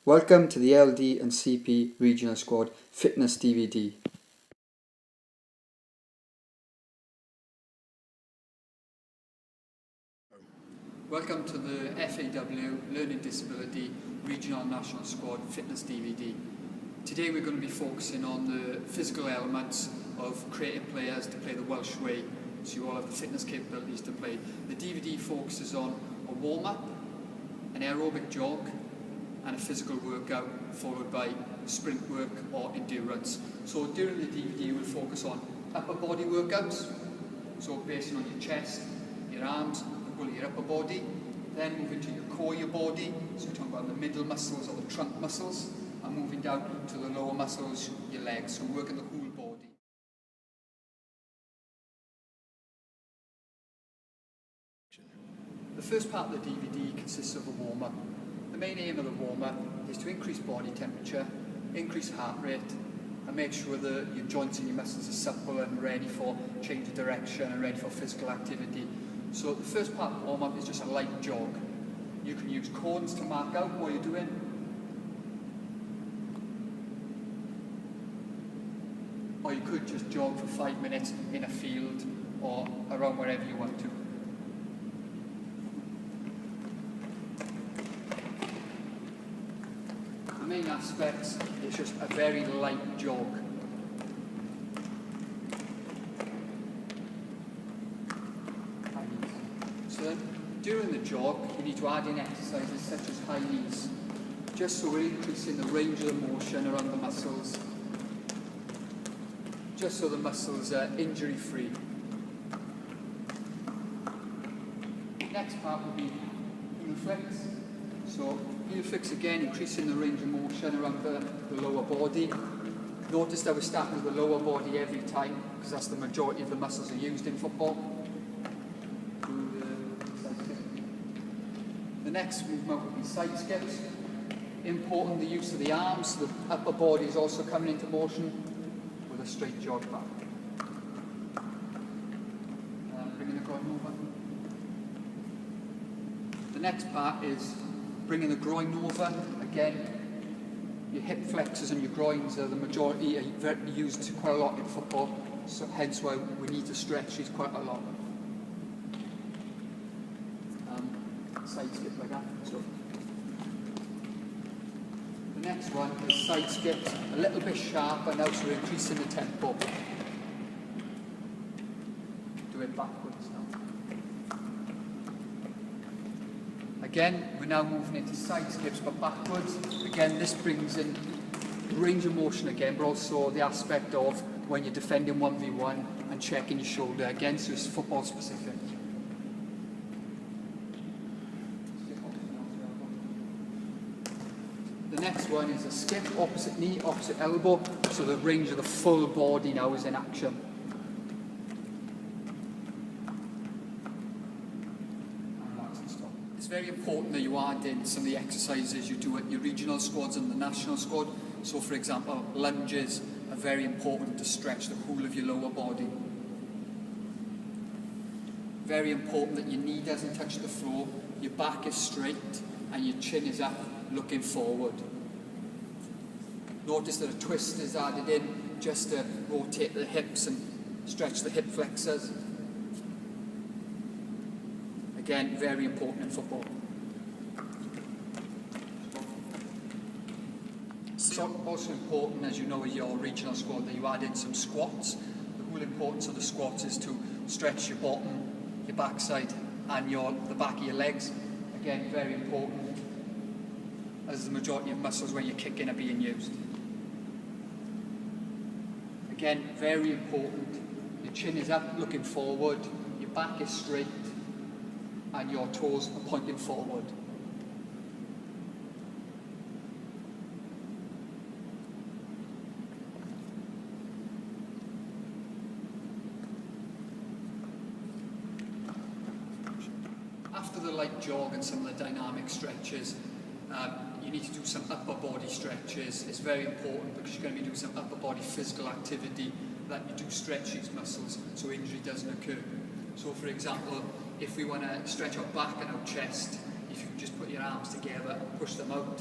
Welcome to the LD and CP Regional Squad Fitness DVD. Welcome to the FAW Learning Disability Regional National Squad Fitness DVD. Today we're going to be focusing on the physical elements of creating players to play the Welsh way, so you all have the fitness capabilities to play. The DVD focuses on a warm-up, an aerobic jog, and a physical workout followed by sprint work or endurance. So during the DVD we'll focus on upper body workouts, so based on your chest, your arms, the whole of your upper body, then moving to your core, your body, so we're talking about the middle muscles or the trunk muscles, and moving down to the lower muscles, your legs, so working the whole body. The first part of the DVD consists of a warm-up. The main aim of the warm-up is to increase body temperature, increase heart rate, and make sure that your joints and your muscles are supple and ready for change of direction and ready for physical activity. So the first part of the warm-up is just a light jog. You can use cones to mark out what you're doing. Or you could just jog for 5 minutes in a field or around wherever you want to. The main aspects is just a very light jog. So then, during the jog, you need to add in exercises such as high knees, just so we're increasing the range of the motion around the muscles, just so the muscles are injury-free. Next part will be heel flicks. So heel flicks again, increasing the range of motion around the lower body. Notice that we're starting with the lower body every time, because that's the majority of the muscles are used in football. The next movement will be side skips. Important the use of the arms, the upper body is also coming into motion with a straight jog back. Bringing the groin over. The next part is bringing the groin over. Again, your hip flexors and your groins are the majority, are used quite a lot in football, so hence why we need to stretch these quite a lot. Side skip like that. So the next one is side skips, a little bit sharper now, so we're increasing the tempo. Do it backwards now. Again, we're now moving into side skips but backwards. Again, this brings in range of motion again, but also the aspect of when you're defending 1v1 and checking your shoulder again, so it's football specific. The next one is a skip, opposite knee, opposite elbow, so the range of the full body now is in action. It's very important that you add in some of the exercises you do at your regional squads and the national squad. So for example, lunges are very important to stretch the whole of your lower body. Very important that your knee doesn't touch the floor, your back is straight and your chin is up, looking forward. Notice that a twist is added in just to rotate the hips and stretch the hip flexors. Again, very important in football. So also important, as you know, in your regional squad, that you add in some squats. The whole importance of the squats is to stretch your bottom, your backside, and the back of your legs. Again, very important, as the majority of muscles when you're kicking are being used. Again, very important, your chin is up, looking forward, your back is straight, and your toes are pointing forward. After the light jog and some of the dynamic stretches, you need to do some upper body stretches. It's very important because you're going to be doing some upper body physical activity that you do stretch these muscles so injury doesn't occur. So for example, if we want to stretch our back and our chest, if you just put your arms together and push them out,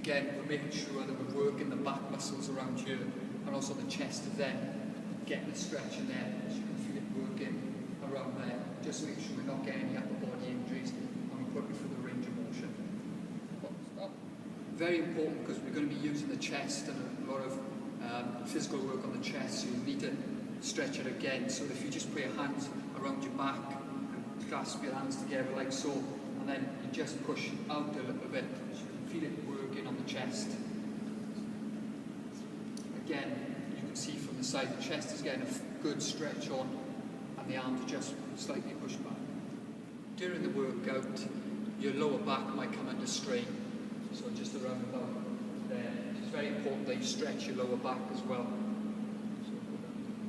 Again, we're making sure that we're working the back muscles around here and also the chest is there, getting a stretch in there, so you can feel it working around there. Just make sure we're not getting any upper body injuries and we're putting through the range of motion. Very important because we're going to be using the chest and a lot of physical work on the chest, so you need to stretch it again. So if you just put your hands around your back and clasp your hands together like so, and then you just push out a little bit, so you can feel it working on the chest. Again, you can see from the side the chest is getting a good stretch on and the arms are just slightly pushed back. During the workout, your lower back might come under strain, so just around about there. It's very important that you stretch your lower back as well.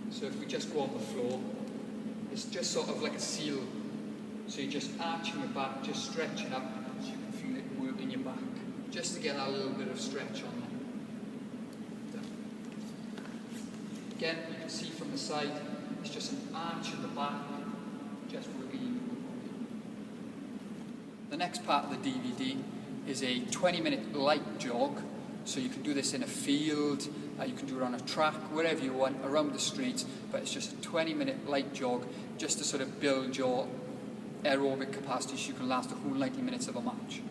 So if we just go on the floor, it's just sort of like a seal. So you're just arching your back, just stretching up, so you can feel it working your back, just to get that little bit of stretch on there. Again, you can see from the side, it's just an arch in the back, just working your body. The next part of the DVD is a 20-minute light jog. So you can do this in a field, you can do it on a track, wherever you want, around the streets, but it's just a 20-minute light jog just to sort of build your aerobic capacity so you can last the whole 90 minutes of a match.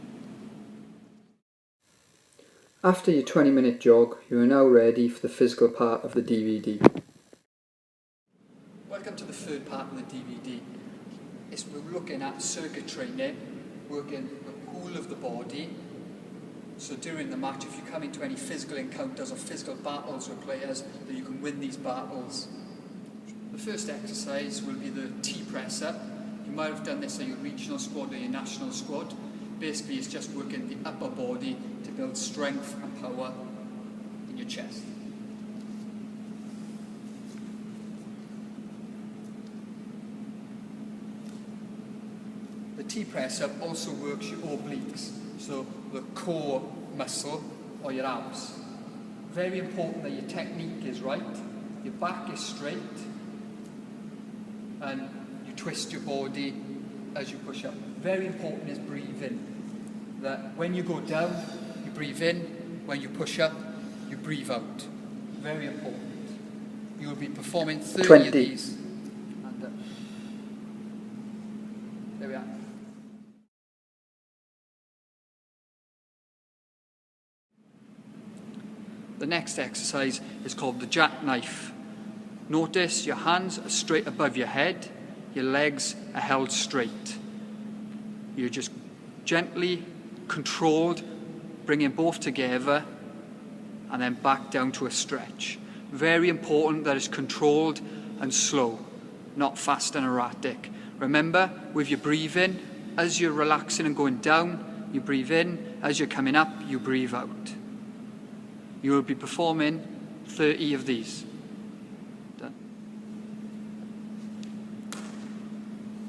After your 20-minute jog, you are now ready for the physical part of the DVD. Welcome to the third part of the DVD. We're looking at circuit training, working the whole of the body. So during the match, if you come into any physical encounters or physical battles with players, that you can win these battles. The first exercise will be the T-press up. You might have done this in your regional squad or your national squad. Basically, it's just working the upper body to build strength and power in your chest. The T-press up also works your obliques, so the core muscle or your abs. Very important that your technique is right, your back is straight, and you twist your body as you push up. Very important is breathing. That when you go down, you breathe in, when you push up, you breathe out. Very important. You will be performing 30 of these. And, there we are. The next exercise is called the jackknife. Notice your hands are straight above your head, your legs are held straight. You're just gently, controlled, bringing both together and then back down to a stretch. Very important that it's controlled and slow, not fast and erratic. Remember, with your breathing, as you're relaxing and going down, you breathe in. As you're coming up, you breathe out. You will be performing 30 of these. Done.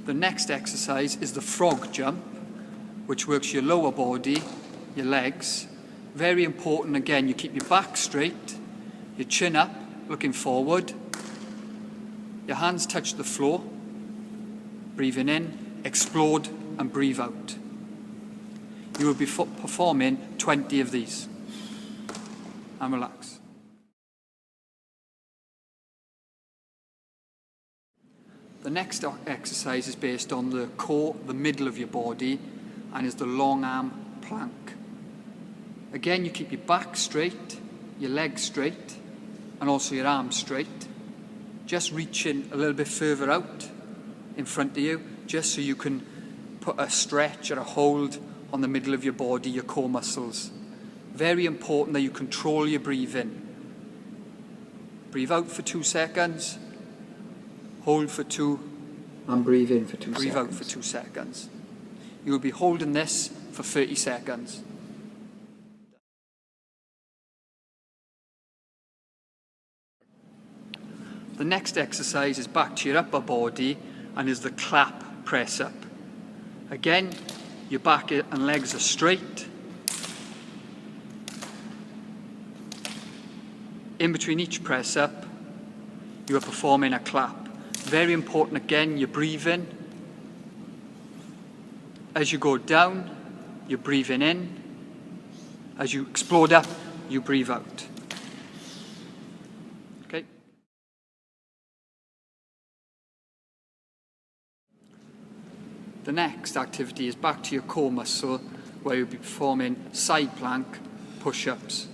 The next exercise is the frog jump, which works your lower body, your legs. Very important, again, you keep your back straight, your chin up, looking forward. Your hands touch the floor. Breathing in, explode and breathe out. You will be performing 20 of these. And relax. The next exercise is based on the core, the middle of your body, and is the long arm plank. Again, you keep your back straight, your legs straight, and also your arms straight. Just reaching a little bit further out in front of you, just so you can put a stretch or a hold on the middle of your body, your core muscles. Very important that you control your breathing. Breathe out for 2 seconds, hold for 2, and breathe in for 2 seconds. Breathe out for 2 seconds. You will be holding this for 30 seconds. The next exercise is back to your upper body and is the clap press up. Again, your back and legs are straight. In between each press up, you are performing a clap. Very important again, you're breathing. As you go down, you're breathing in. As you explode up, you breathe out. Okay? The next activity is back to your core muscle, where you'll be performing side plank push-ups,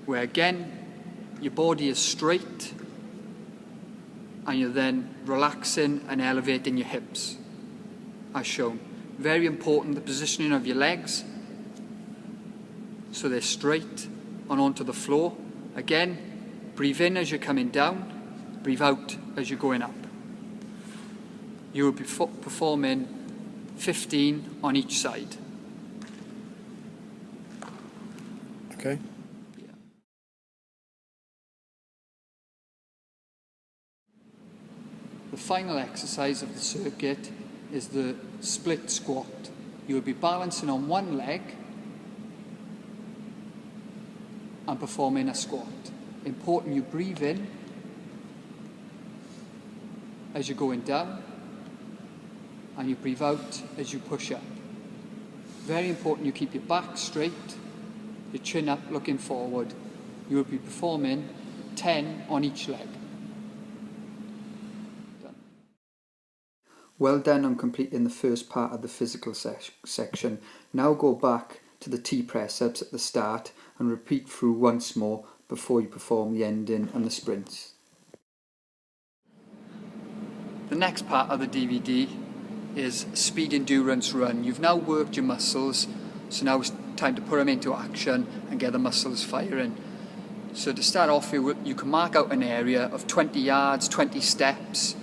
where again your body is straight and you're then relaxing and elevating your hips as shown. Very important, the positioning of your legs so they're straight and onto the floor. Again, breathe in as you're coming down, breathe out as you're going up. You will be performing 15 on each side. Okay. The final exercise of the circuit is the split squat. You will be balancing on one leg and performing a squat. Important you breathe in as you're going down and you breathe out as you push up. Very important you keep your back straight, your chin up looking forward. You will be performing 10 on each leg. Well done on completing the first part of the physical section. Now go back to the T press-ups at the start and repeat through once more before you perform the ending and the sprints. The next part of the DVD is speed endurance run. You've now worked your muscles, so now it's time to put them into action and get the muscles firing. So to start off, you can mark out an area of 20 yards, 20 steps,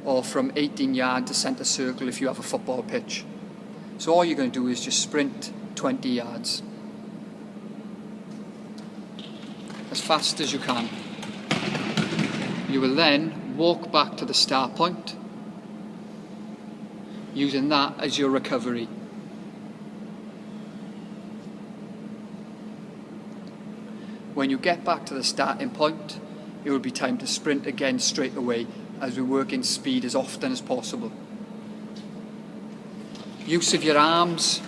or from 18 yard to centre circle if you have a football pitch. So all you're going to do is just sprint 20 yards. As fast as you can. You will then walk back to the start point, using that as your recovery. When you get back to the starting point, it will be time to sprint again straight away, as we work in speed as often as possible. Use of your arms,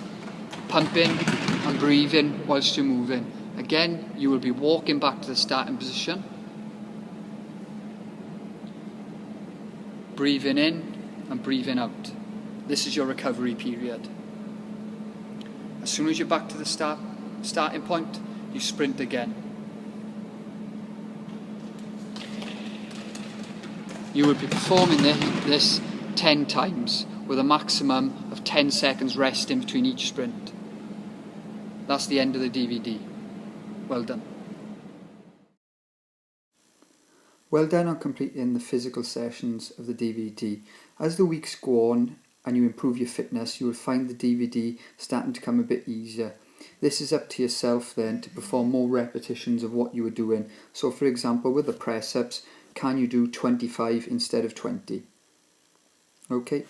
pumping and breathing whilst you're moving. Again, you will be walking back to the starting position, breathing in and breathing out. This is your recovery period. As soon as you're back to the starting point, you sprint again. You will be performing this 10 times with a maximum of 10 seconds rest in between each sprint. That's the end of the DVD. Well done. Well done on completing the physical sessions of the DVD. As the weeks go on and you improve your fitness, you will find the DVD starting to come a bit easier. This is up to yourself then to perform more repetitions of what you were doing. So for example, with the press-ups, can you do 25 instead of 20? Okay.